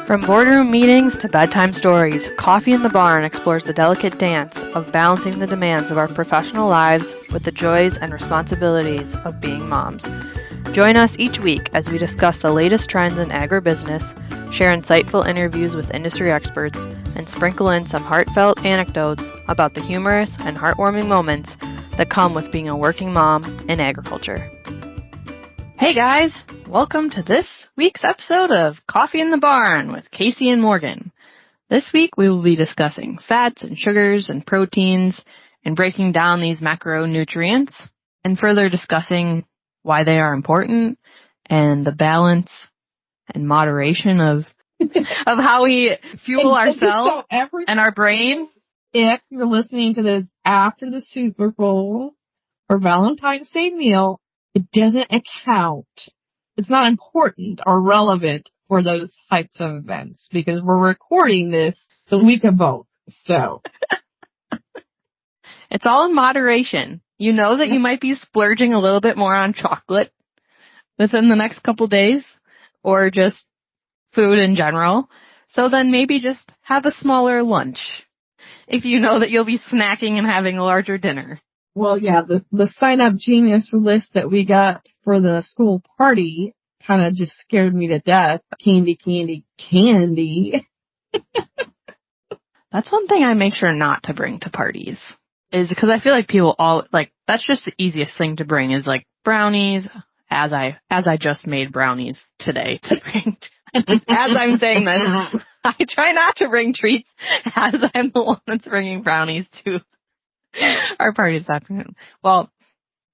From boardroom meetings to bedtime stories, Coffee in the Barn explores the delicate dance of balancing the demands of our professional lives with the joys and responsibilities of being moms. Join us each week as we discuss the latest trends in agribusiness, share insightful interviews with industry experts, and sprinkle in some heartfelt anecdotes about the humorous and heartwarming moments that come with being a working mom in agriculture. Hey guys, welcome to this week's episode of Coffee in the Barn with Casey and Morgan. This week we will be discussing fats and sugars and proteins and breaking down these macronutrients and further discussing why they are important and the balance and moderation of how we fuel ourselves and our brain. If you're listening to this after the Super Bowl or Valentine's Day meal, it doesn't account. It's not important or relevant for those types of events because we're recording this the week of both. So it's all in moderation. You know that you might be splurging a little bit more on chocolate within the next couple days or just food in general. So then maybe just have a smaller lunch if you know that you'll be snacking and having a larger dinner. Well, yeah, the sign-up genius list that we got for the school party kind of just scared me to death. Candy. That's one thing I make sure not to bring to parties, is because I feel like people all, like, that's just the easiest thing to bring is, like, brownies, as I just made brownies today to bring. As I'm saying this, I try not to bring treats as I'm the one that's bringing brownies to our party this afternoon. Well,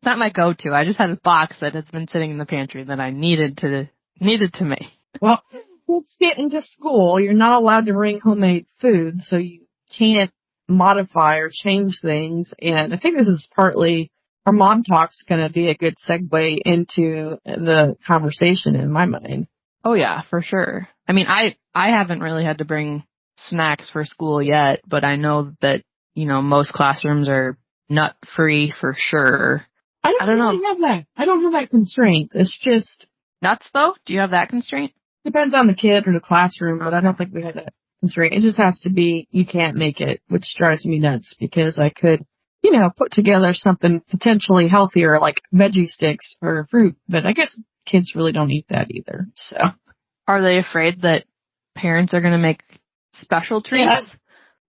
it's not my go-to. I just had a box that has been sitting in the pantry that I needed to make. Well, let's get into school. You're not allowed to bring homemade food, so you can't modify or change things. And I think this is partly our mom talk's going to be a good segue into the conversation in my mind. Oh yeah, for sure. I mean, I haven't really had to bring snacks for school yet, but I know that, you know, most classrooms are nut-free for sure. I don't really have that. I don't have that constraint. It's just... Nuts, though? Do you have that constraint? Depends on the kid or the classroom, but I don't think we had that constraint. It just has to be, you can't make it, which drives me nuts because I could, you know, put together something potentially healthier like veggie sticks or fruit, but I guess kids really don't eat that either, so... Are they afraid that parents are going to make special treats? Yeah.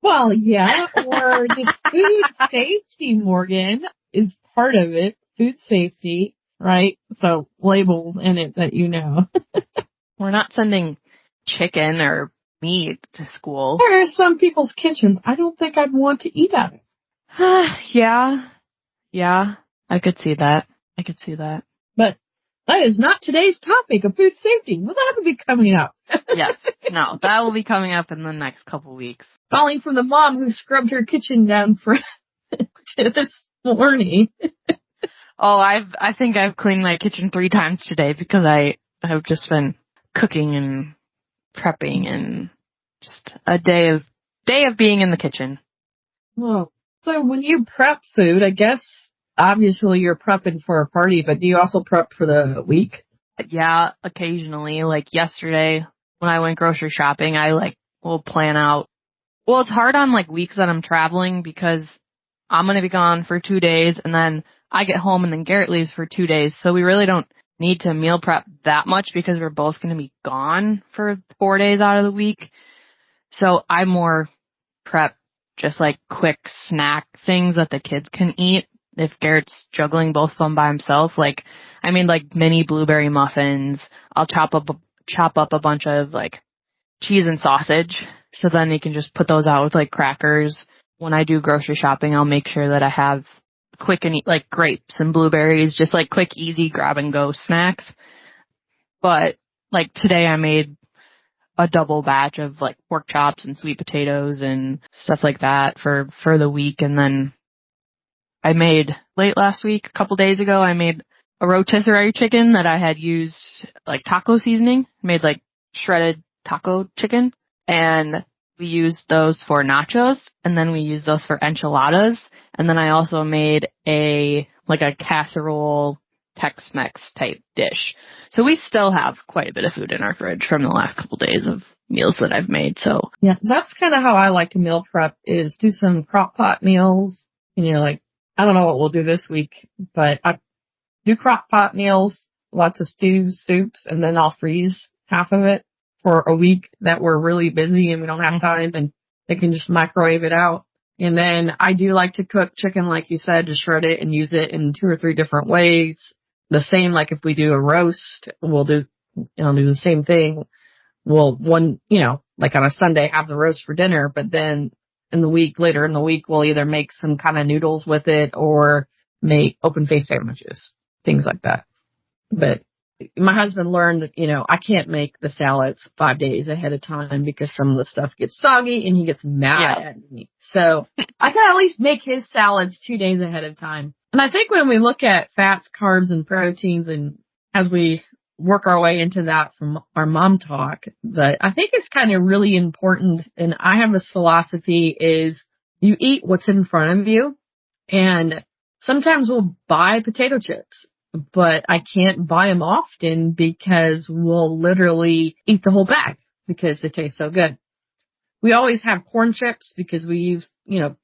Well, yeah, or just food safety, Morgan, is part of it. Food safety, right? So labels in it that you know. We're not sending chicken or meat to school. There are some people's kitchens I don't think I'd want to eat at it. Yeah, I could see that. But that is not today's topic of food safety. Well, that will be coming up. Yes. No, that will be coming up in the next couple weeks. Calling from the mom who scrubbed her kitchen down for this morning. Oh, I think I've cleaned my kitchen 3 times today because I have just been cooking and prepping and just a day of being in the kitchen. Well, so when you prep food, I guess obviously you're prepping for a party, but do you also prep for the week? Yeah, occasionally. Like yesterday when I went grocery shopping, I will plan out. Well, it's hard on weeks that I'm traveling because I'm going to be gone for 2 days and then I get home and then Garrett leaves for 2 days. So we really don't need to meal prep that much because we're both going to be gone for 4 days out of the week. So I more prep just quick snack things that the kids can eat. If Garrett's juggling both of them by himself, I made mini blueberry muffins. I'll chop up a bunch of cheese and sausage. So then you can just put those out with crackers. When I do grocery shopping, I'll make sure that I have quick and eat grapes and blueberries, just quick, easy grab and go snacks. But today I made a double batch of pork chops and sweet potatoes and stuff like that for the week. And then I made late last week, a couple days ago, I made a rotisserie chicken that I had used taco seasoning, made shredded taco chicken. And we used those for nachos, and then we used those for enchiladas. And then I also made a casserole Tex-Mex type dish. So we still have quite a bit of food in our fridge from the last couple days of meals that I've made. So yeah, that's kind of how I like to meal prep, is do some crock pot meals. And you're like, I don't know what we'll do this week, but I do crock pot meals, lots of stews, soups, and then I'll freeze half of it for a week that we're really busy and we don't have time, and they can just microwave it out. And then I do like to cook chicken, like you said, to shred it and use it in 2 or 3 different ways. The same, like if we do a roast, we'll do the same thing. We'll like on a Sunday have the roast for dinner, but then later in the week, we'll either make some kind of noodles with it or make open face sandwiches, things like that. But my husband learned that, I can't make the salads 5 days ahead of time because some of the stuff gets soggy and he gets mad at me. So I can at least make his salads 2 days ahead of time. And I think when we look at fats, carbs, and proteins, and as we work our way into that from our mom talk, that I think it's kind of really important. And I have this philosophy is you eat what's in front of you. And sometimes we'll buy potato chips, but I can't buy them often because we'll literally eat the whole bag because they taste so good. We always have corn chips because we use,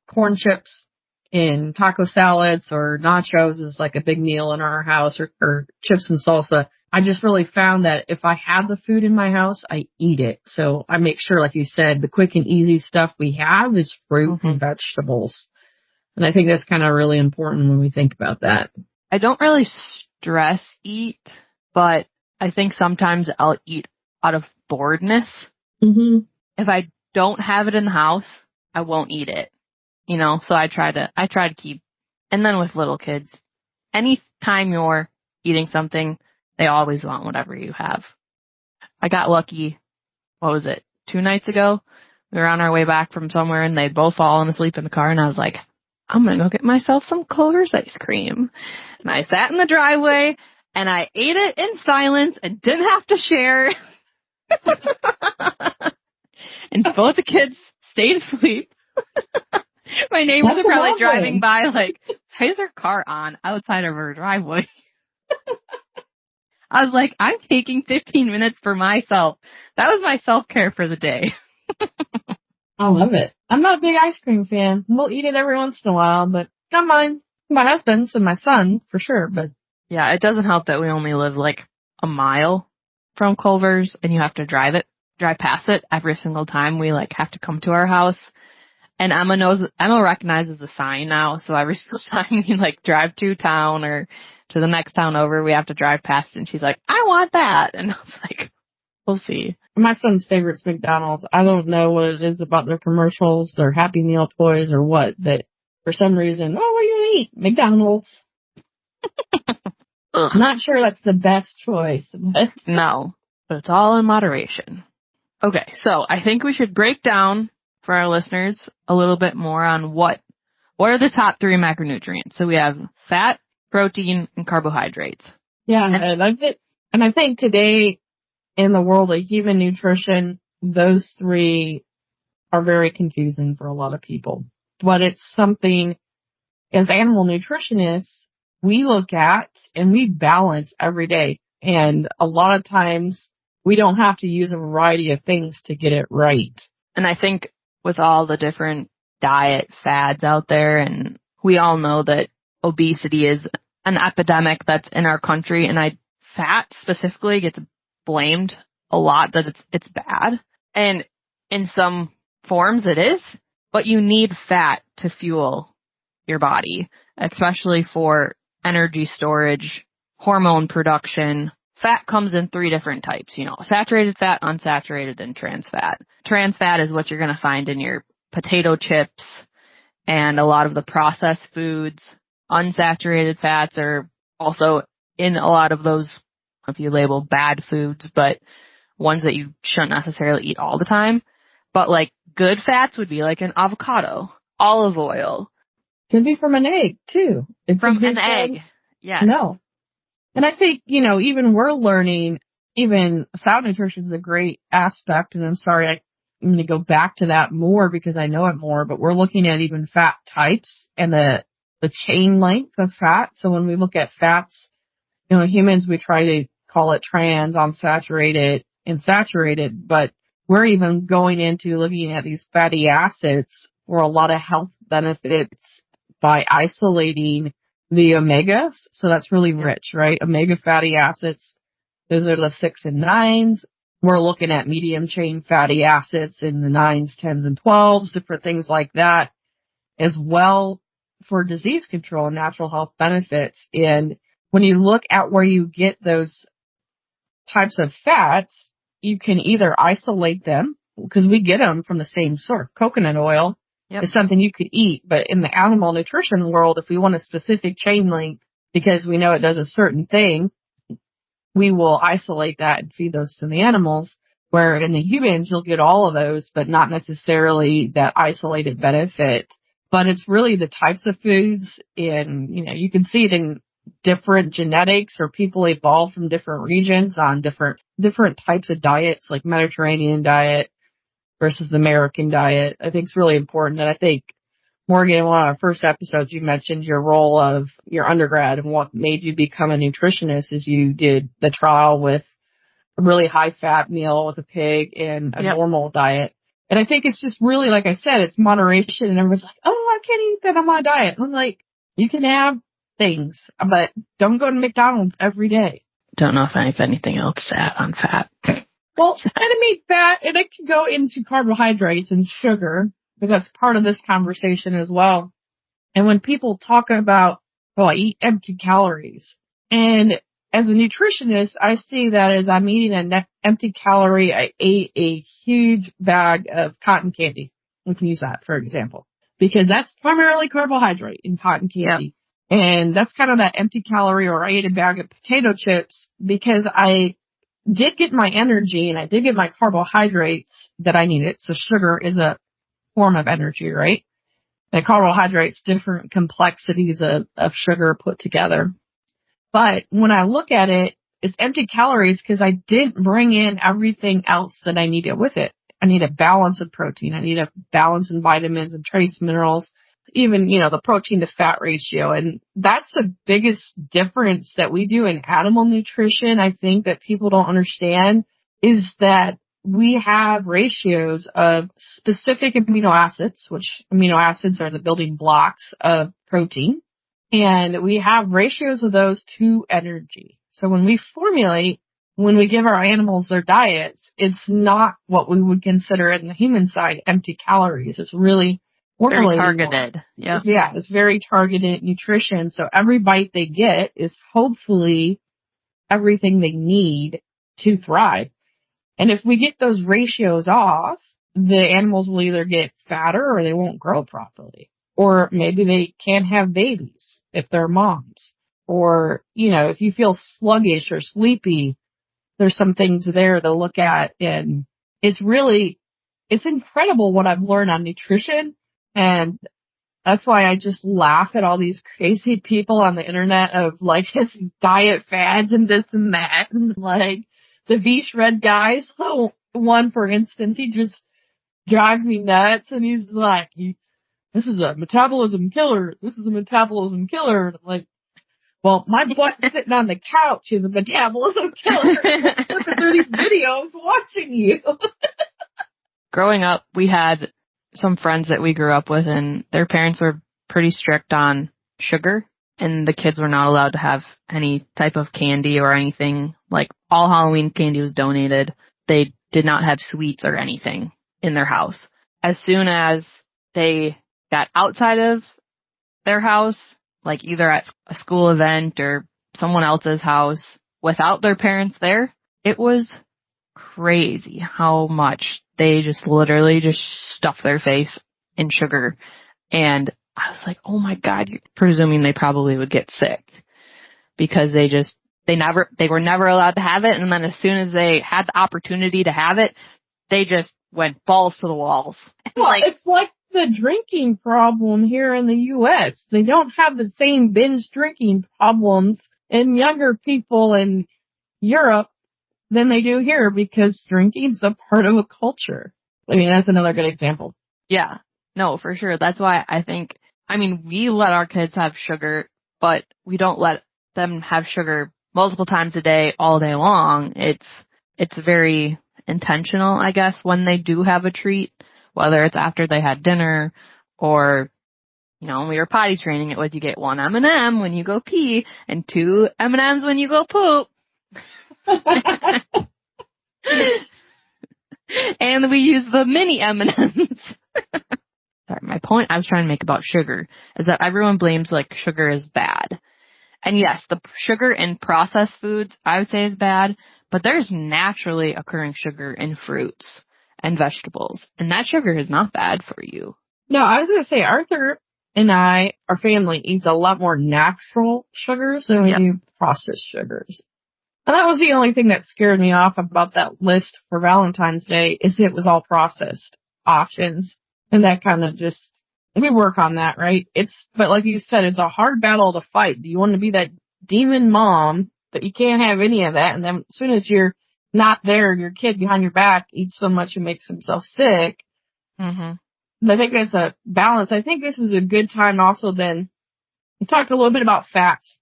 corn chips in taco salads or nachos is like a big meal in our house, or chips and salsa. I just really found that if I have the food in my house, I eat it. So I make sure, like you said, the quick and easy stuff we have is fruit and vegetables. And I think that's kind of really important when we think about that. I don't really stress eat, but I think sometimes I'll eat out of boredness. Mm-hmm. If I don't have it in the house, I won't eat it. So I try to keep, and then with little kids, anytime you're eating something, they always want whatever you have. I got lucky, 2 nights ago? We were on our way back from somewhere and they'd both fallen asleep in the car, and I was like, I'm going to go get myself some Culver's ice cream. And I sat in the driveway and I ate it in silence and didn't have to share. And both the kids stayed asleep. My neighbors are probably driving by like, why is her car on outside of her driveway? I was like, I'm taking 15 minutes for myself. That was my self-care for the day. I love it. I'm not a big ice cream fan. We'll eat it every once in a while, but not mine. My husband's and my son, for sure. But yeah, it doesn't help that we only live like a mile from Culver's, and you have to drive past it every single time we like have to come to our house. And Emma recognizes the sign now, so every single time we like drive to town or to the next town over, we have to drive past it, and she's like, I want that. And I was like, we'll see. My son's favorite's McDonald's. I don't know what it is about their commercials, their Happy Meal toys, or what, that for some reason, what are you going to eat? McDonald's. Not sure that's the best choice. But no, but it's all in moderation. Okay, so I think we should break down for our listeners a little bit more on what are the top 3 macronutrients. So we have fat, protein, and carbohydrates. Yeah, and I think today in the world of human nutrition, those 3 are very confusing for a lot of people. But it's something, as animal nutritionists, we look at and we balance every day. And a lot of times we don't have to use a variety of things to get it right. And I think with all the different diet fads out there, and we all know that obesity is an epidemic that's in our country, and fat specifically gets blamed a lot that it's bad. And in some forms it is, but you need fat to fuel your body, especially for energy storage, hormone production. Fat comes in 3 different types, saturated fat, unsaturated, and trans fat. Trans fat is what you're going to find in your potato chips and a lot of the processed foods. Unsaturated fats are also in a lot of those, if you label bad foods, but ones that you shouldn't necessarily eat all the time. But like good fats would be like an avocado, olive oil. Could be from an egg, too. From an egg, yeah. No. And I think, even we're learning, even sound nutrition is a great aspect. And I'm sorry, I'm going to go back to that more because I know it more, but we're looking at even fat types and the chain length of fat. So when we look at fats, humans, we try to call it trans, unsaturated, and saturated, but we're even going into looking at these fatty acids for a lot of health benefits by isolating the omegas. So that's really rich, right? Omega fatty acids, those are the 6 and 9s. We're looking at medium chain fatty acids in the 9s, 10s, and 12s, different things like that, as well for disease control and natural health benefits. And when you look at where you get those types of fats, you can either isolate them, because we get them from the same source. Coconut oil is something you could eat, but in the animal nutrition world, if we want a specific chain link because we know it does a certain thing, we will isolate that and feed those to the animals, where in the humans, you'll get all of those, but not necessarily that isolated benefit. But it's really the types of foods, and, you can see it in different genetics, or people evolve from different regions on different types of diets, like Mediterranean diet versus the American diet. I think it's really important. And I think, Morgan, in one of our first episodes, you mentioned your role of your undergrad, and what made you become a nutritionist is you did the trial with a really high fat meal with a pig and a normal diet. And I think it's just really, like I said, it's moderation, and everyone's like, oh, I can't eat that on my diet. And I'm like, you can have things, but don't go to McDonald's every day. Don't know if I have anything else to add on fat. Well, animate fat, and it can go into carbohydrates and sugar, because that's part of this conversation as well. And when people talk about, I eat empty calories. And as a nutritionist, I see that as I'm eating an empty calorie, I ate a huge bag of cotton candy. We can use that, for example, because that's primarily carbohydrate in cotton candy. Yep. And that's kind of that empty calorie. Or I ate a bag of potato chips, because I did get my energy and I did get my carbohydrates that I needed. So sugar is a form of energy, right? The carbohydrates, different complexities of sugar put together. But when I look at it, it's empty calories because I didn't bring in everything else that I needed with it. I need a balance of protein. I need a balance in vitamins and trace minerals, even, the protein to fat ratio. And that's the biggest difference that we do in animal nutrition. I think that people don't understand is that we have ratios of specific amino acids, which amino acids are the building blocks of protein. And we have ratios of those to energy. So when we give our animals their diets, it's not what we would consider in the human side empty calories. It's really very targeted. It's very targeted nutrition. So every bite they get is hopefully everything they need to thrive. And if we get those ratios off, the animals will either get fatter or they won't grow properly. Or maybe they can't have babies if they're moms. Or, if you feel sluggish or sleepy, there's some things there to look at. And it's incredible what I've learned on nutrition. And that's why I just laugh at all these crazy people on the internet of like diet fads and this and that. And like the V-Shred guys, one for instance, he just drives me nuts, and he's like, this is a metabolism killer. This is a metabolism killer. And I'm like, well, my butt sitting on the couch is a metabolism killer. Looking through these videos, watching you. Growing up, we had some friends that we grew up with, and their parents were pretty strict on sugar, and the kids were not allowed to have any type of candy or anything. Like, all Halloween candy was donated. They did not have sweets or anything in their house. As soon as they got outside of their house, like either at a school event or someone else's house without their parents there, it was crazy how much they just literally just stuff their face in sugar. And I was like, oh my God, presuming they probably would get sick because they were never allowed to have it. And then as soon as they had the opportunity to have it, they just went balls to the walls. Well, it's like the drinking problem here in the U.S. They don't have the same binge drinking problems in younger people in Europe than they do here, because drinking's a part of a culture. I mean, that's another good example. Yeah, no, for sure. That's why we let our kids have sugar, but we don't let them have sugar multiple times a day, all day long. It's very intentional, I guess, when they do have a treat, whether it's after they had dinner or, when we were potty training, it was you get 1 M&M when you go pee and 2 M&Ms when you go poop. And we use the mini M&Ms. Sorry, my point I was trying to make about sugar is that everyone blames sugar is bad. And yes, the sugar in processed foods I would say is bad, but there's naturally occurring sugar in fruits and vegetables. And that sugar is not bad for you. No, I was going to say Arthur and our family eats a lot more natural sugars than we do processed sugars. And that was the only thing that scared me off about that list for Valentine's Day is it was all processed options. And that kind of we work on that, right? But like you said, it's a hard battle to fight. Do you want to be that demon mom that you can't have any of that? And then as soon as you're not there, your kid behind your back eats so much and makes himself sick. Mm-hmm. I think that's a balance. I think this is a good time also then. We talked a little bit about fats.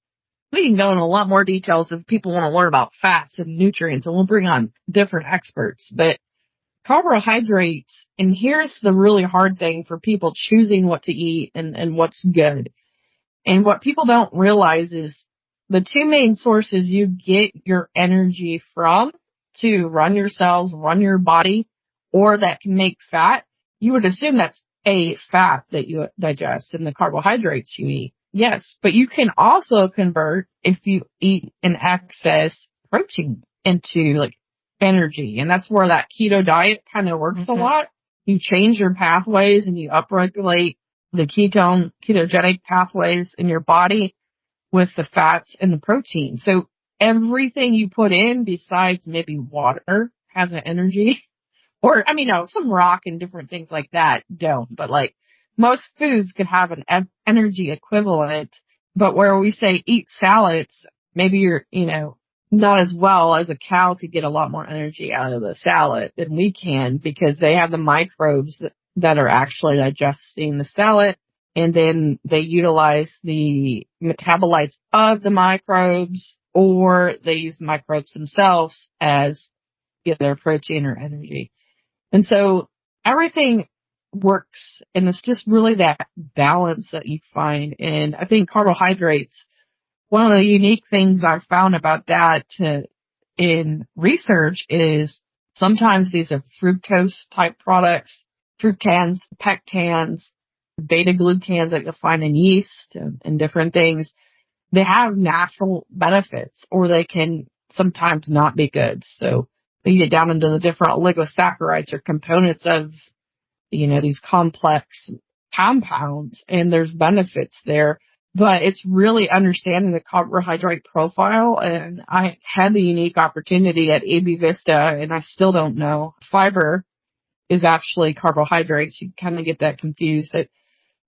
We can go in a lot more details if people want to learn about fats and nutrients, and we'll bring on different experts. But carbohydrates, and here's the really hard thing for people choosing what to eat and what's good. And what people don't realize is the two main sources you get your energy from to run your cells, run your body, or that can make fat, you would assume that's fat that you digest and the carbohydrates you eat. Yes, but you can also convert if you eat an excess protein into energy. And that's where that keto diet kind of works a lot. You change your pathways and you upregulate the ketogenic pathways in your body with the fats and the protein. So everything you put in besides maybe water has an energy. Or, some rock and different things like that don't. But most foods could have an energy equivalent. But where we say eat salads, maybe you're, not as well as a cow could get a lot more energy out of the salad than we can because they have the microbes that are actually digesting the salad. And then they utilize the metabolites of the microbes, or they use microbes themselves as either protein or energy. And so everything works, and it's just really that balance that you find. And I think carbohydrates, one of the unique things I've found about that in research is sometimes these are fructose type products, fructans, pectans, beta-glucans that you'll find in yeast and different things. They have natural benefits, or they can sometimes not be good. So you get down into the different oligosaccharides or components of, these complex compounds, and there's benefits there. But it's really understanding the carbohydrate profile, and I had the unique opportunity at AB Vista, and I still don't know. Fiber is actually carbohydrates. You kind of get that confused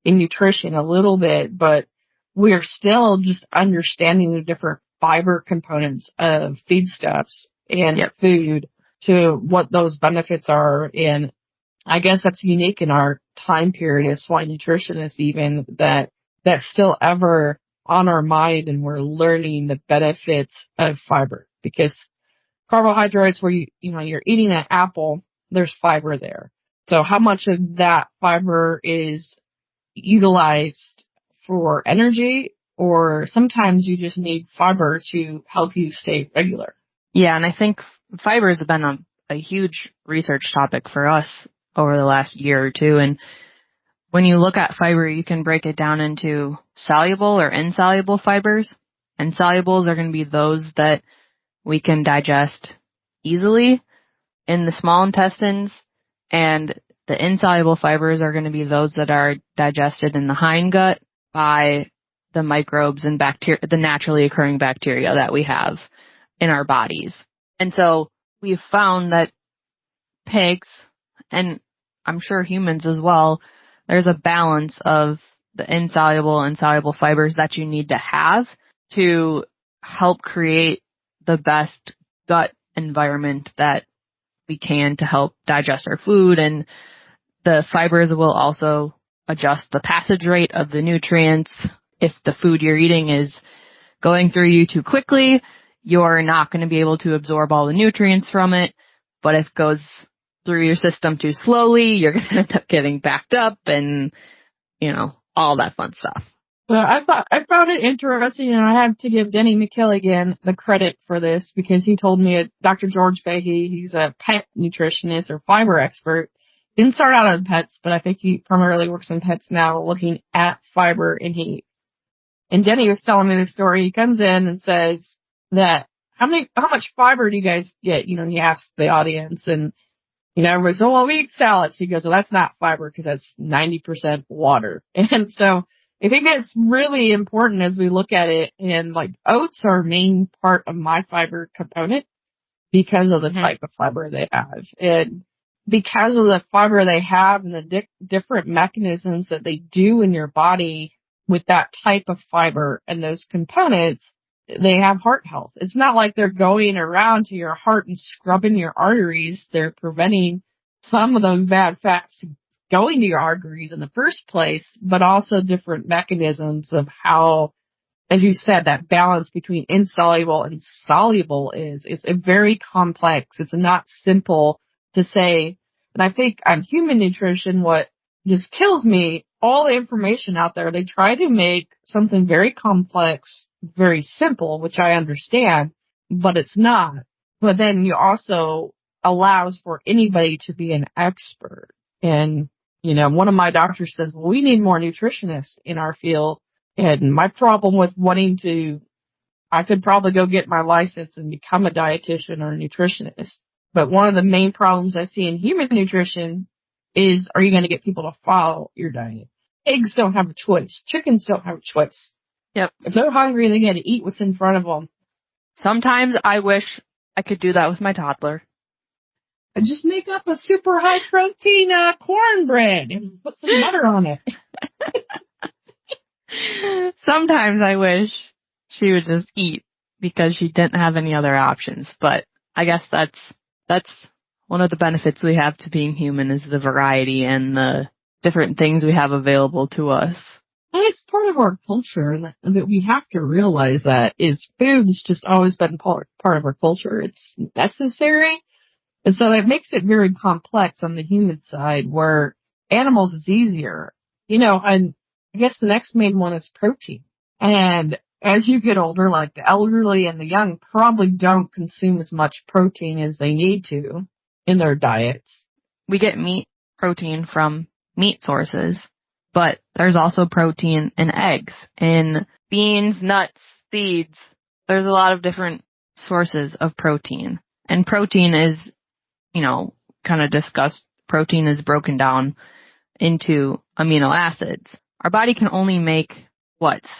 in nutrition a little bit, but we're still just understanding the different fiber components of feedstuffs and food to what those benefits are. And I guess that's unique in our time period as swine nutritionists, even that's still ever on our mind, and we're learning the benefits of fiber, because carbohydrates, where you're eating an apple, there's fiber there. So how much of that fiber is utilized for energy, or sometimes you just need fiber to help you stay regular. Yeah, and I think fiber has been a huge research topic for us over the last year or two. And when you look at fiber, you can break it down into soluble or insoluble fibers. And solubles are going to be those that we can digest easily in the small intestines, and the insoluble fibers are going to be those that are digested in the hindgut by the microbes and bacteria, the naturally occurring bacteria that we have in our bodies. And so we've found that pigs, and I'm sure humans as well, there's a balance of the insoluble and soluble fibers that you need to have to help create the best gut environment that we can to help digest our food. And the fibers will also adjust the passage rate of the nutrients. If the food you're eating is going through you too quickly, you're not going to be able to absorb all the nutrients from it. But if it goes through your system too slowly, you're going to end up getting backed up and, all that fun stuff. So I found it interesting, and I have to give Denny McKilligan the credit for this because he told me, Dr. George Fahey, he's a pet nutritionist or fiber expert. Didn't start out on pets, but I think he primarily works on pets now, looking at fiber and heat. And Denny was telling me the story. He comes in and says that how much fiber do you guys get? He asks the audience, and everybody says, well, we eat salads. He goes, well, that's not fiber because that's 90% water. And so I think it's really important as we look at it, and like oats are a main part of my fiber component because of the type of fiber they have. And because of the fiber they have and the different mechanisms that they do in your body with that type of fiber and those components, they have heart health. It's not like they're going around to your heart and scrubbing your arteries. They're preventing some of those bad fats going to your arteries in the first place, but also different mechanisms of how, as you said, that balance between insoluble and soluble it's a very complex. It's not simple to say. And I think on human nutrition, what just kills me, all the information out there, they try to make something very complex, very simple, which I understand, but it's not. But then you also allows for anybody to be an expert. And, one of my doctors says, well, we need more nutritionists in our field. And my problem with I could probably go get my license and become a dietitian or a nutritionist. But one of the main problems I see in human nutrition is, are you going to get people to follow your diet? Eggs don't have a choice. Chickens don't have a choice. Yep. If they're hungry, they got to eat what's in front of them. Sometimes I wish I could do that with my toddler. I just make up a super high protein cornbread and put some butter on it. Sometimes I wish she would just eat because she didn't have any other options. But I guess that's one of the benefits we have to being human is the variety and the different things we have available to us. And it's part of our culture, and that we have to realize that is food's just always been part of our culture. It's necessary. And so it makes it very complex on the human side, where animals is easier. And I guess the next main one is protein. And as you get older, like the elderly and the young probably don't consume as much protein as they need to in their diets. We get protein from meat sources, but there's also protein in eggs, in beans, nuts, seeds. There's a lot of different sources of protein. And protein is, kind of discussed, protein is broken down into amino acids. Our body can only make,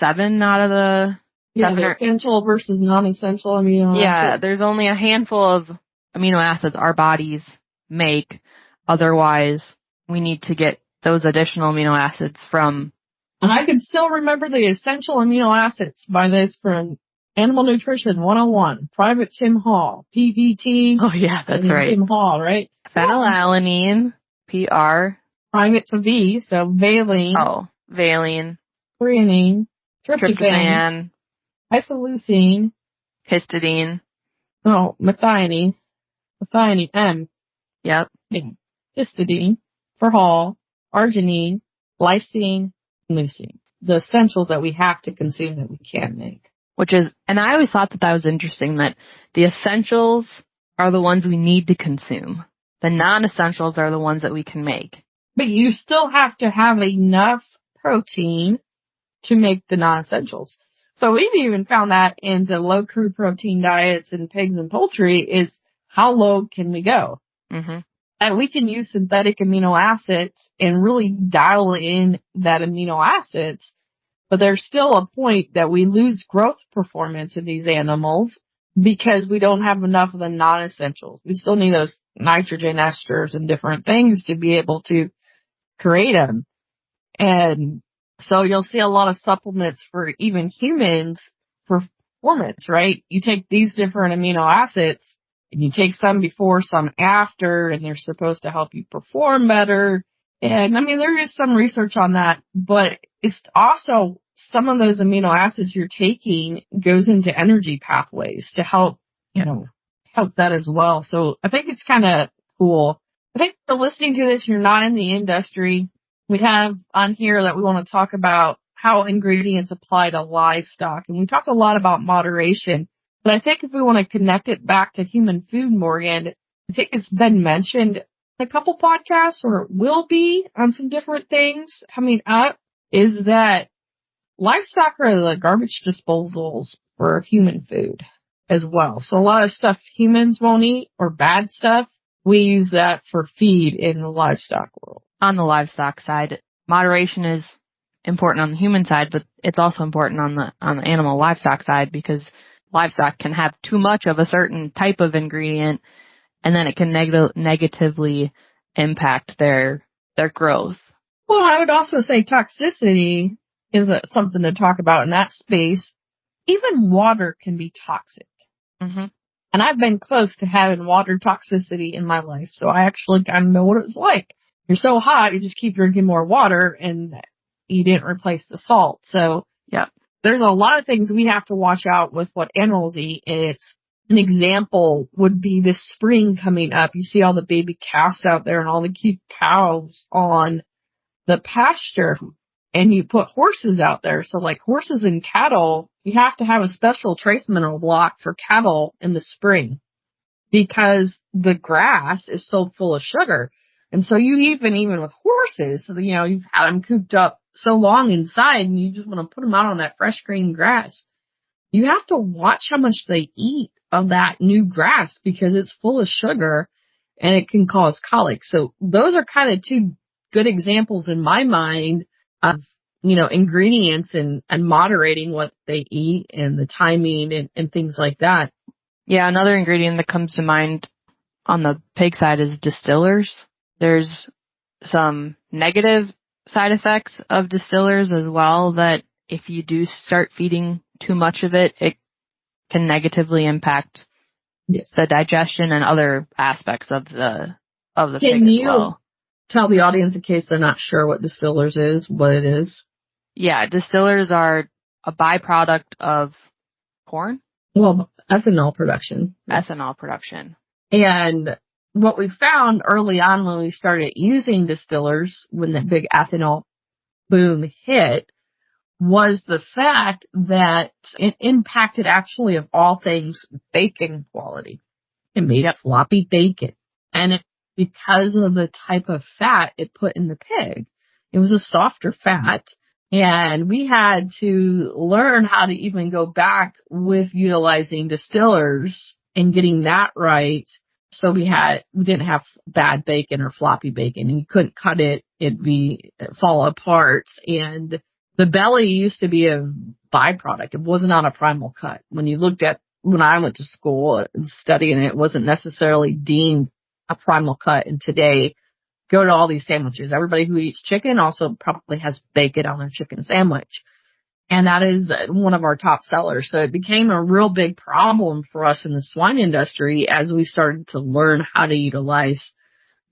7 out of the... the essential versus non-essential amino acids. Yeah, there's only a handful of amino acids our bodies make. Otherwise, we need to get those additional amino acids from... And I can still remember the essential amino acids by this from Animal Nutrition 101, Private Tim Hall, PVT. Oh, yeah, that's right. Tim Hall, right? Phenylalanine, PR. Private's a V, so valine. Oh, valine. Threonine, tryptophan, isoleucine, histidine. Oh, methionine, M. Yep. Histidine for Hall, arginine, lysine, leucine. The essentials that we have to consume that we can't make. And I always thought that was interesting, that the essentials are the ones we need to consume. The non-essentials are the ones that we can make. But you still have to have enough protein to make the non-essentials. So we've even found that in the low crude protein diets in pigs and poultry is how low can we go? Mm-hmm. And we can use synthetic amino acids and really dial in that amino acids. But there's still a point that we lose growth performance in these animals because we don't have enough of the non-essentials. We still need those nitrogen esters and different things to be able to create them. And so you'll see a lot of supplements for even humans for performance, right? You take these different amino acids and you take some before, some after, and they're supposed to help you perform better. And there is some research on that, but it's also some of those amino acids you're taking goes into energy pathways to help, help that as well. So I think it's kind of cool. I think for listening to this, you're not in the industry. We have on here that we want to talk about how ingredients apply to livestock. And we talk a lot about moderation. But I think if we want to connect it back to human food, Morgan, I think it's been mentioned in a couple podcasts, or it will be on some different things coming up, is that livestock are the garbage disposals for human food as well. So a lot of stuff humans won't eat or bad stuff, we use that for feed in the livestock world. On the livestock side, moderation is important on the human side, but it's also important on the animal livestock side, because livestock can have too much of a certain type of ingredient, and then it can negatively impact their growth. Well, I would also say toxicity is something to talk about in that space. Even water can be toxic. Mm-hmm. And I've been close to having water toxicity in my life, so I actually kind of know what it's like. You're so hot, you just keep drinking more water, and you didn't replace the salt. So, yeah, there's a lot of things we have to watch out with what animals eat. And it's an example would be this spring coming up. You see all the baby calves out there and all the cute cows on the pasture, and you put horses out there. So like horses and cattle, you have to have a special trace mineral block for cattle in the spring because the grass is so full of sugar. And so you even with horses, so you've had them cooped up so long inside and you just want to put them out on that fresh green grass. You have to watch how much they eat of that new grass because it's full of sugar and it can cause colic. So those are kind of two good examples in my mind of, ingredients and moderating what they eat and the timing and things like that. Yeah, another ingredient that comes to mind on the pig side is distillers. There's some negative side effects of distillers as well, that if you do start feeding too much of it, it can negatively impact the digestion and other aspects of the pig as well. Tell the audience, in case they're not sure what distillers is, what it is? Yeah, distillers are a byproduct of corn. Well, ethanol production. Ethanol production. And what we found early on when we started using distillers, when the big ethanol boom hit, was the fact that it impacted, actually, of all things, bacon quality. It made floppy bacon. And because of the type of fat it put in the pig, it was a softer fat. And we had to learn how to even go back with utilizing distillers and getting that right. So we didn't have bad bacon or floppy bacon, and you couldn't cut it. It'd fall apart. And the belly used to be a byproduct. It wasn't on a primal cut. When I went to school and studying it wasn't necessarily deemed a primal cut. And today, go to all these sandwiches. Everybody who eats chicken also probably has bacon on their chicken sandwich. And that is one of our top sellers. So it became a real big problem for us in the swine industry as we started to learn how to utilize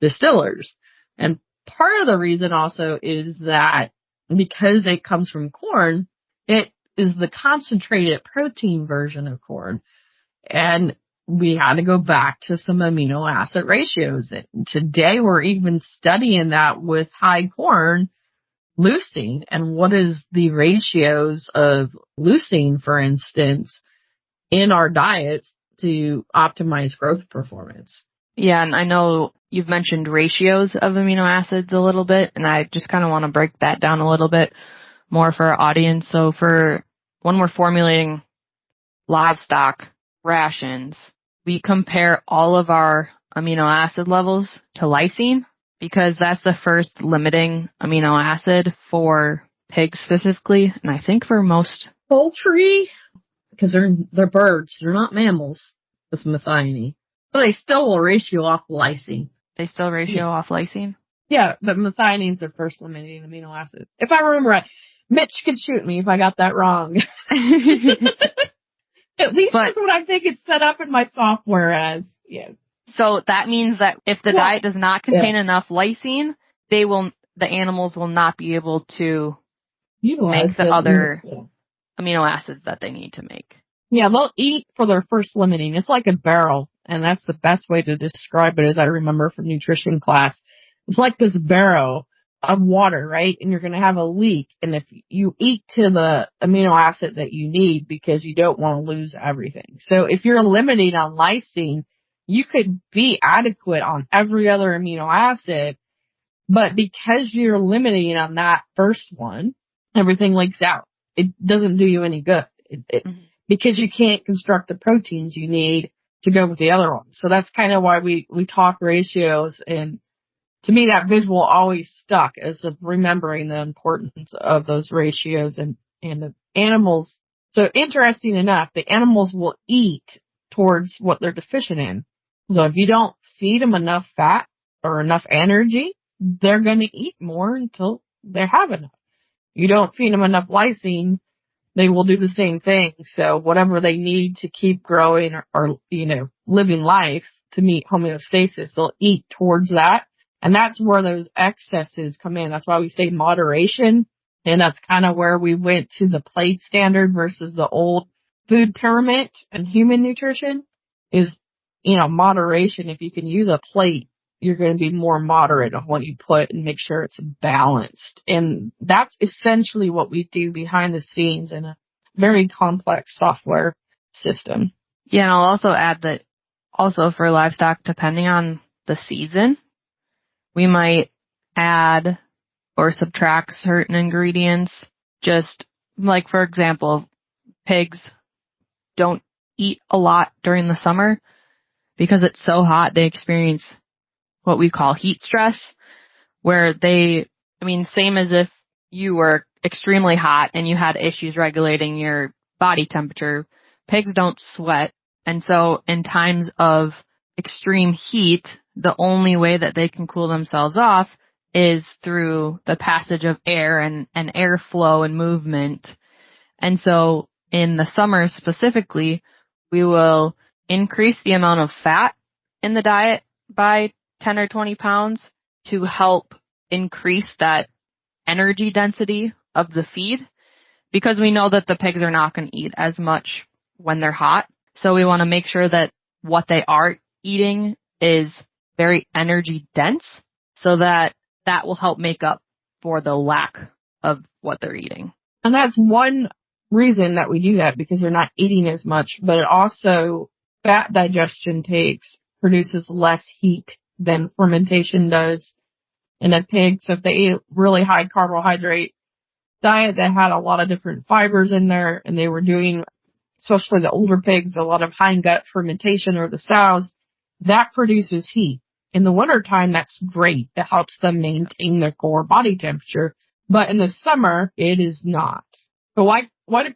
distillers. And part of the reason also is that because it comes from corn, it is the concentrated protein version of corn. And we had to go back to some amino acid ratios. And today we're even studying that with high corn leucine, and what is the ratios of leucine, for instance, in our diets to optimize growth performance. Yeah, and I know you've mentioned ratios of amino acids a little bit, and I just kind of want to break that down a little bit more for our audience. So for when we're formulating livestock rations, we compare all of our amino acid levels to lysine, because that's the first limiting amino acid for pigs specifically, and I think for most poultry, because they're birds, they're not mammals, with methionine. But they still will ratio off lysine. They still ratio off lysine? Yeah, but methionine is their first limiting amino acid. If I remember right. Mitch could shoot me if I got that wrong. At least that's what I think it's set up in my software as. Yes. So that means that if the diet does not contain enough lysine, the animals will not be able to utilize make the them. other amino acids that they need to make. Yeah, they'll eat for their first limiting. It's like a barrel, and that's the best way to describe it as I remember from nutrition class. It's like this barrel of water, right? And you're going to have a leak. And if you eat to the amino acid that you need because you don't want to lose everything. So if you're limiting on lysine, you could be adequate on every other amino acid, but because you're limiting on that first one, everything leaks out. It doesn't do you any good. Because you can't construct the proteins you need to go with the other one. So that's kind of why we talk ratios, and to me that visual always stuck as of remembering the importance of those ratios and the animals. So interesting enough, the animals will eat towards what they're deficient in. So if you don't feed them enough fat or enough energy, they're going to eat more until they have enough. You don't feed them enough lysine, they will do the same thing. So whatever they need to keep growing or living life to meet homeostasis, they'll eat towards that. And that's where those excesses come in. That's why we say moderation. And that's kind of where we went to the plate standard versus the old food pyramid and human nutrition is, moderation. If you can use a plate, you're going to be more moderate on what you put and make sure it's balanced. And that's essentially what we do behind the scenes in a very complex software system. Yeah, and I'll also add that also for livestock, depending on the season, we might add or subtract certain ingredients. Just like, for example, pigs don't eat a lot during the summer because it's so hot. They experience what we call heat stress, where same as if you were extremely hot and you had issues regulating your body temperature. Pigs don't sweat. And so in times of extreme heat, the only way that they can cool themselves off is through the passage of air and airflow and movement. And so in the summer specifically, we will increase the amount of fat in the diet by 10 or 20 pounds to help increase that energy density of the feed, because we know that the pigs are not going to eat as much when they're hot. So we want to make sure that what they are eating is very energy dense so that will help make up for the lack of what they're eating. And that's one reason that we do that, because they're not eating as much, but it also, fat digestion produces less heat than fermentation does in a pig. So if they ate a really high carbohydrate diet that had a lot of different fibers in there, and they were doing, especially the older pigs, a lot of hindgut fermentation, or the sows, that produces heat. In the wintertime, that's great. It helps them maintain their core body temperature. But in the summer, it is not. So why do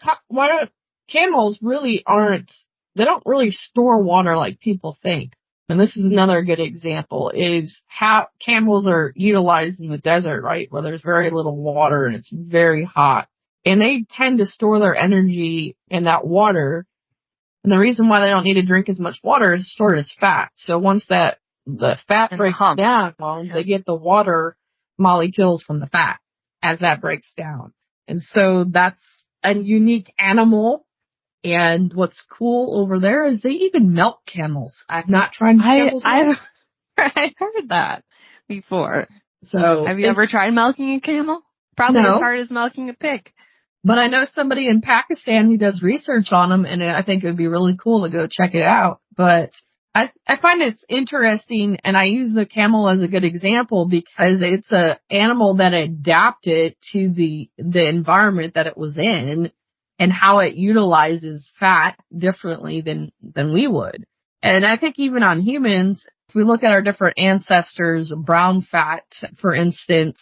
camels really they don't really store water like people think. And this is another good example, is how camels are utilized in the desert, right? Where there's very little water and it's very hot. And they tend to store their energy in that water. And the reason why they don't need to drink as much water is stored as fat. So once the fat breaks down, they get the water molecules from the fat as that breaks down. And so that's a unique animal. And what's cool over there is they even milk camels. I've not tried camels. I've heard that before. So have you ever tried milking a camel? Probably as hard as milking a pig. But I know somebody in Pakistan who does research on them, and I think it would be really cool to go check it out. But I find it's interesting, and I use the camel as a good example because it's an animal that adapted to the environment that it was in and how it utilizes fat differently than we would. And I think even on humans, if we look at our different ancestors, brown fat, for instance,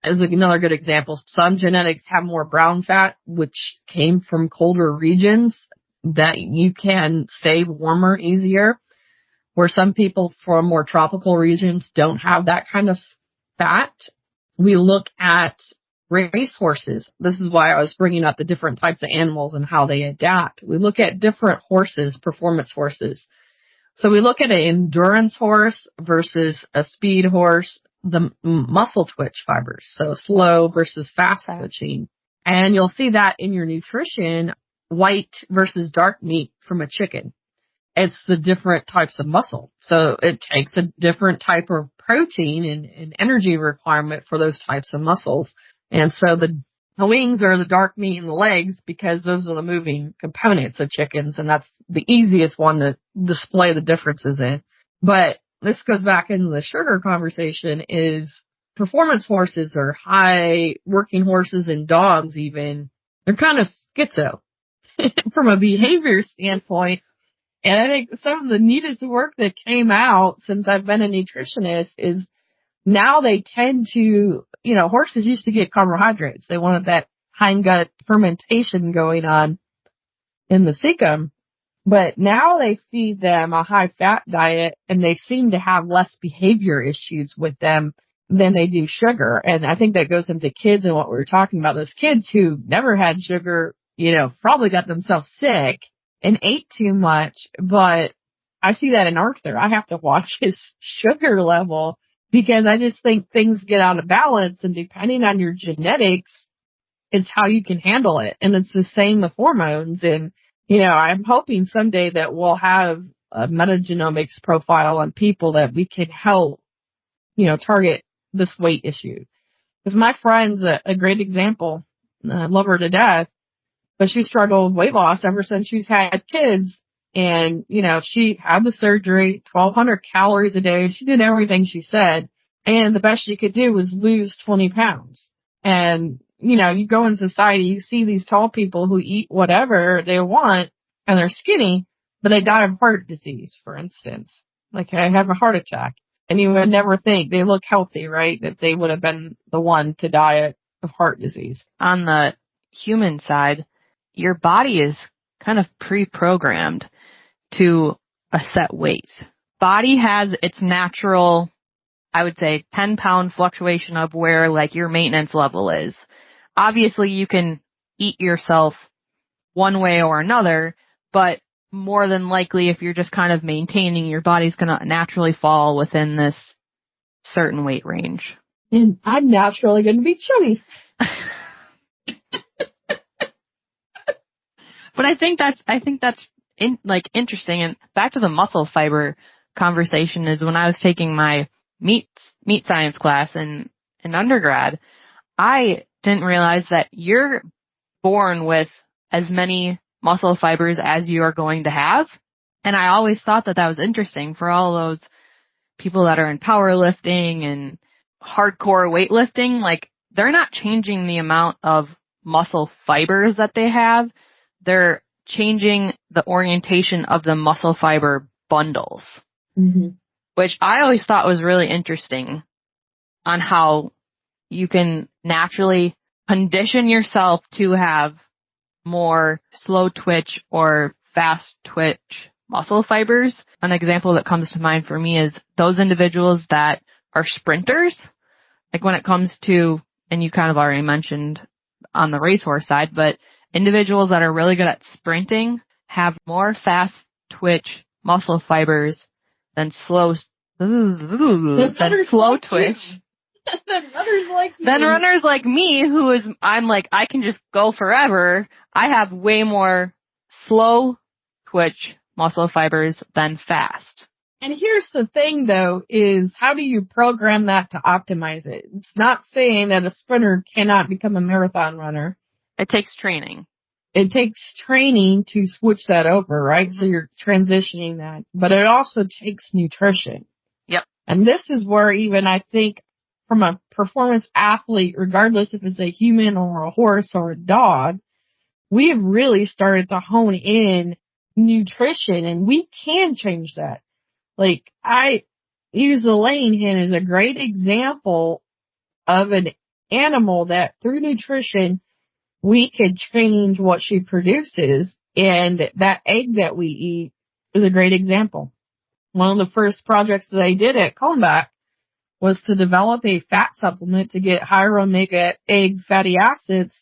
is another good example. Some genetics have more brown fat, which came from colder regions that you can stay warmer easier, where some people from more tropical regions don't have that kind of fat. We look at race horses. This is why I was bringing up the different types of animals and how they adapt. We look at different horses, performance horses. So we look at an endurance horse versus a speed horse, the muscle twitch fibers. So slow versus fast twitching. And you'll see that in your nutrition, white versus dark meat from a chicken. It's the different types of muscle. So it takes a different type of protein and energy requirement for those types of muscles. And so the wings are the dark meat and the legs because those are the moving components of chickens, and that's the easiest one to display the differences in. But this goes back into the sugar conversation is performance horses or high working horses and dogs even, they're kind of schizo from a behavior standpoint. And I think some of the neatest work that came out since I've been a nutritionist is now they tend to, horses used to get carbohydrates. They wanted that hindgut fermentation going on in the cecum. But now they feed them a high fat diet and they seem to have less behavior issues with them than they do sugar. And I think that goes into kids and what we were talking about. Those kids who never had sugar, probably got themselves sick and ate too much. But I see that in Arthur. I have to watch his sugar level because I just think things get out of balance, and depending on your genetics, it's how you can handle it. And it's the same with hormones. And, I'm hoping someday that we'll have a metagenomics profile on people that we can help, target this weight issue. Because my friend's a great example. I love her to death, but she struggled with weight loss ever since she's had kids. And, she had the surgery, 1,200 calories a day. She did everything she said. And the best she could do was lose 20 pounds. And, you go in society, you see these tall people who eat whatever they want and they're skinny, but they die of heart disease, for instance. Like I have a heart attack. And you would never think they look healthy, right? That they would have been the one to die of heart disease. On the human side, your body is kind of pre-programmed to a set weight. Body has its natural, I would say, 10-pound fluctuation of where like your maintenance level is. Obviously, you can eat yourself one way or another, but more than likely, if you're just kind of maintaining, your body's going to naturally fall within this certain weight range. And I'm naturally going to be chubby. But I think that's interesting. And back to the muscle fiber conversation is when I was taking my meat science class in undergrad, I didn't realize that you're born with as many muscle fibers as you are going to have. And I always thought that was interesting for all those people that are in powerlifting and hardcore weightlifting. Like, they're not changing the amount of muscle fibers that they have. They're changing the orientation of the muscle fiber bundles, which I always thought was really interesting on how you can naturally condition yourself to have more slow twitch or fast twitch muscle fibers. An example that comes to mind for me is those individuals that are sprinters, like when it comes to, and you kind of already mentioned on the racehorse side, but individuals that are really good at sprinting have more fast twitch muscle fibers than slow twitch. Then runners like me, I can just go forever. I have way more slow twitch muscle fibers than fast. And here's the thing, though, is how do you program that to optimize it? It's not saying that a sprinter cannot become a marathon runner. It takes training. It takes training to switch that over, right? So you're transitioning that. But it also takes nutrition. Yep. And this is where even I think from a performance athlete, regardless if it's a human or a horse or a dog, we have really started to hone in nutrition, and we can change that. Like, I use the laying hen as a great example of an animal that through nutrition, we could change what she produces, and that egg that we eat is a great example. One of the first projects that I did at Comeback was to develop a fat supplement to get higher omega egg fatty acids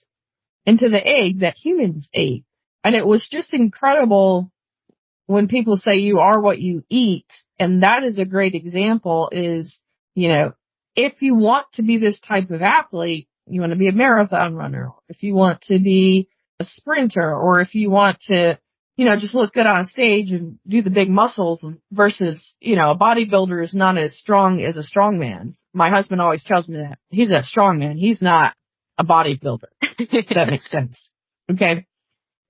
into the egg that humans ate. And it was just incredible when people say you are what you eat. And that is a great example is, if you want to be this type of athlete, you want to be a marathon runner, if you want to be a sprinter, or if you want to, just look good on stage and do the big muscles versus, a bodybuilder is not as strong as a strong man. My husband always tells me that. He's a strong man. He's not a bodybuilder. If that makes sense. Okay.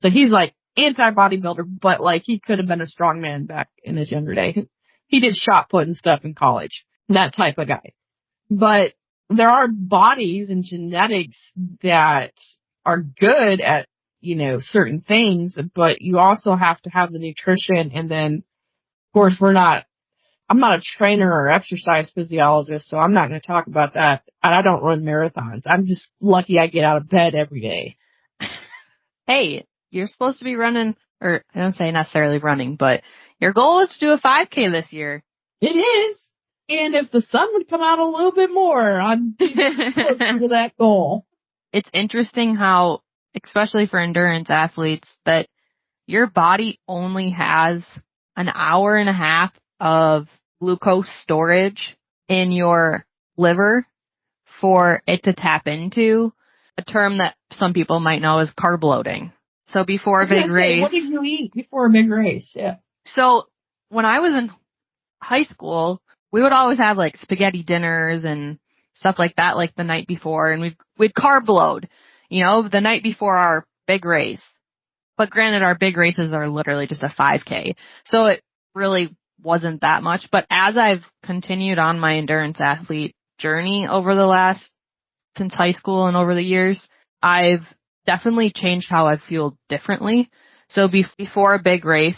So he's like anti-bodybuilder, but like he could have been a strong man back in his younger day. He did shot put and stuff in college. That type of guy. But there are bodies and genetics that are good at, certain things, but you also have to have the nutrition. And then, of course, I'm not a trainer or exercise physiologist, so I'm not going to talk about that. And I don't run marathons. I'm just lucky I get out of bed every day. Hey, you're supposed to be running, or I don't say necessarily running, but your goal is to do a 5K this year. It is. And if the sun would come out a little bit more, I'd be closer to that goal. It's interesting how, especially for endurance athletes, that your body only has an hour and a half of glucose storage in your liver for it to tap into a term that some people might know as carb loading. So before a big race. What did you eat before a big race? Yeah. So when I was in high school, we would always have like spaghetti dinners and stuff like that, like the night before, and we'd carb load, the night before our big race. But granted, our big races are literally just a 5K, so it really wasn't that much. But as I've continued on my endurance athlete journey since high school and over the years, I've definitely changed how I feel differently. So before a big race,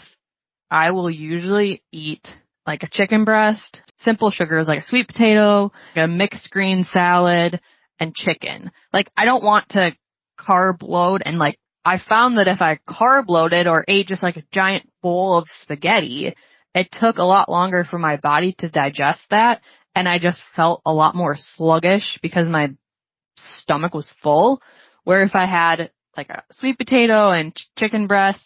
I will usually eat like a chicken breast, simple sugars like a sweet potato, a mixed green salad, and chicken. Like, I don't want to carb load, and like, I found that if I carb loaded or ate just like a giant bowl of spaghetti, it took a lot longer for my body to digest that, and I just felt a lot more sluggish because my stomach was full. Where if I had like a sweet potato and chicken breast,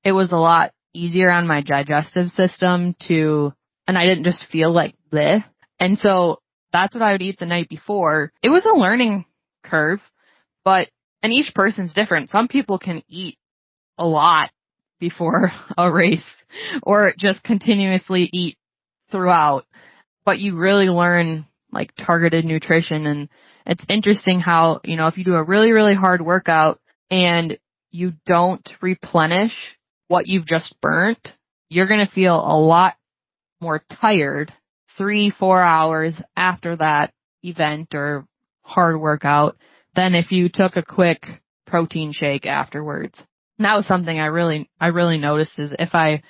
it was a lot easier on my digestive system and I didn't just feel like bleh. And so that's what I would eat the night before. It was a learning curve, and each person's different. Some people can eat a lot before a race or just continuously eat throughout, but you really learn like targeted nutrition. And it's interesting how, if you do a really, really hard workout and you don't replenish what you've just burnt, you're going to feel a lot more tired 3-4 hours after that event or hard workout than if you took a quick protein shake afterwards. And that was something I really noticed is if I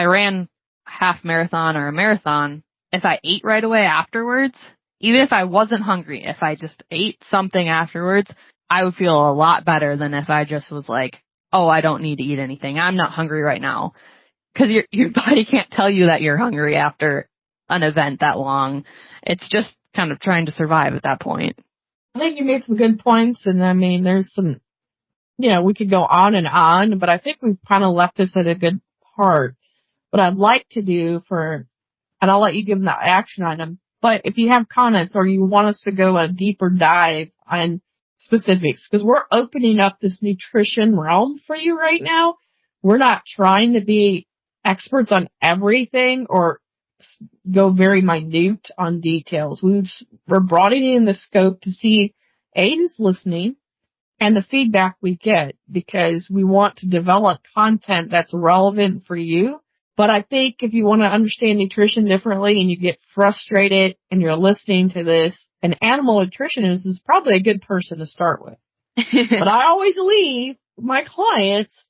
ran a half marathon or a marathon, if I ate right away afterwards, even if I wasn't hungry, if I just ate something afterwards, I would feel a lot better than if I just was like, oh, I don't need to eat anything. I'm not hungry right now. Because your body can't tell you that you're hungry after an event that long. It's just kind of trying to survive at that point. I think you made some good points, and I mean, there's some, we could go on, but I think we've kind of left this at a good part. What I'd like to do and I'll let you give them the action item, but if you have comments or you want us to go a deeper dive on specifics, because we're opening up this nutrition realm for you right now. We're not trying to be experts on everything or go very minute on details. We're broadening the scope to see who's listening and the feedback we get, because we want to develop content that's relevant for you. But I think if you want to understand nutrition differently and you get frustrated and you're listening to this, an animal nutritionist is probably a good person to start with. But I always leave my clients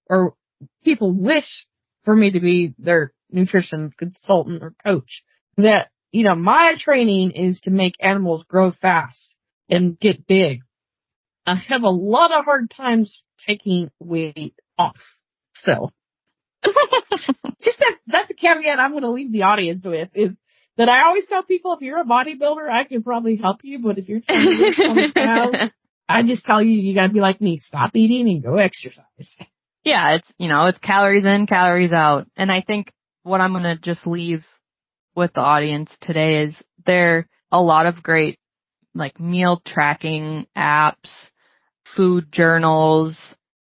or people wish for me to be their nutrition consultant or coach that, my training is to make animals grow fast and get big. I have a lot of hard times taking weight off. So that's a caveat I'm going to leave the audience with, is that I always tell people, if you're a bodybuilder, I can probably help you, but if you're trying to lose 20 pounds, I just tell you got to be like me, stop eating and go exercise. Yeah, it's calories in, calories out. And I think what I'm going to just leave with the audience today is there are a lot of great like meal tracking apps, food journals,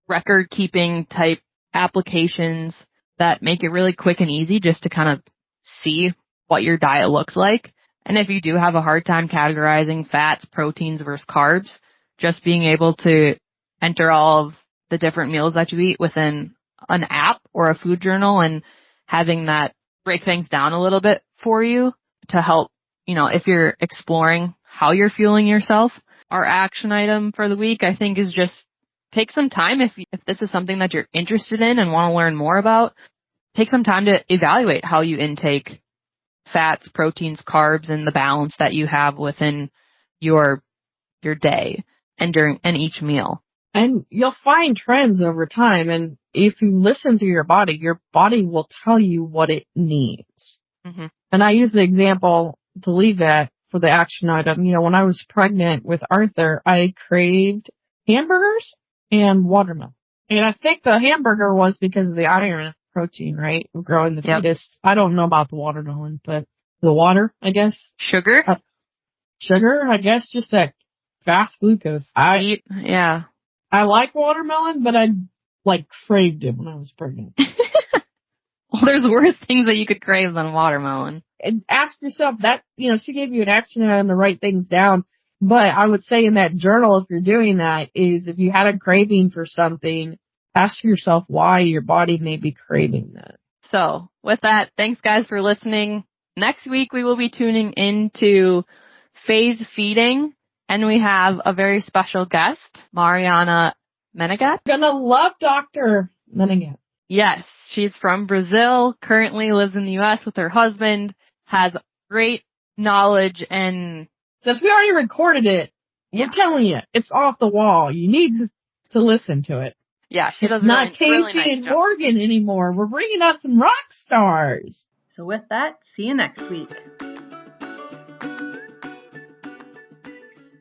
record keeping type applications that make it really quick and easy just to kind of see what your diet looks like. And if you do have a hard time categorizing fats, proteins versus carbs, just being able to enter all of the different meals that you eat within an app or a food journal and having that break things down a little bit for you to help, if you're exploring how you're fueling yourself. Our action item for the week, I think, is just take some time if this is something that you're interested in and want to learn more about. Take some time to evaluate how you intake fats, proteins, carbs, and the balance that you have within your day and during each meal. And you'll find trends over time. And if you listen to your body will tell you what it needs. Mm-hmm. And I use the example to leave that for the action item. When I was pregnant with Arthur, I craved hamburgers and watermelon. And I think the hamburger was because of the iron protein, right? Growing the fetus. I don't know about the watermelon, but the water, I guess. Sugar, I guess, just that fast glucose. Yeah. I like watermelon, but I craved it when I was pregnant. Well, there's worse things that you could crave than watermelon. And ask yourself that, she gave you an action item to write things down. But I would say in that journal, if you're doing that, is if you had a craving for something, ask yourself why your body may be craving that. So with that, thanks guys for listening. Next week, we will be tuning into phase feeding, and we have a very special guest, Mariana Menegat. Gonna love Dr. Menegat. Yes, she's from Brazil, currently lives in the U.S. with her husband, has great knowledge, and since we already recorded it, we're telling you, it's off the wall. You need to listen to it. Yeah, she does not Casey really nice and job. Morgan anymore. We're bringing out some rock stars. So with that, see you next week.